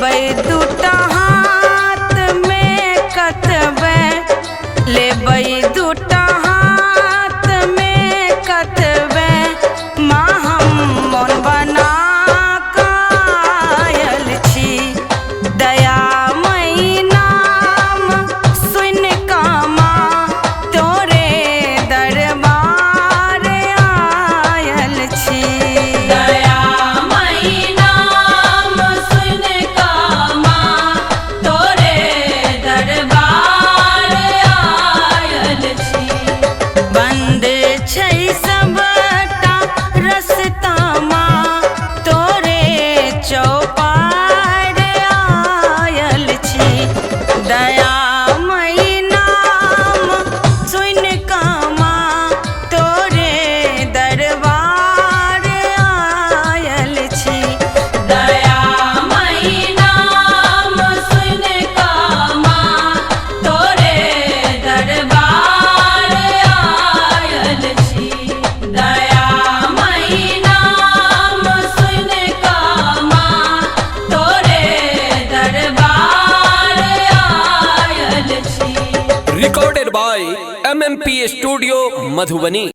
लेबै दूटा हाथ में कतबै, लेबै दूटा हाथ में कतबै, माँ हम मोन बना कायल छी। दयामयी नाम सुन का माँ तोरे दरबार आयल छी। दयामयी नाम सुन का माँ तोरे दरबार आयल छी। बंद छै सबटा रस्ता माँ तोरे चौपार आयल छी। दयामयी नाम सुन का माँ तोरे दरबार आयल छी। दयामयी नाम सुन का माँ तोरे दरबार आयल छी। दयामयी नाम सुन का माँ तोरे दरबार आयल छी। Recorded by MMP Studio, Madhubani।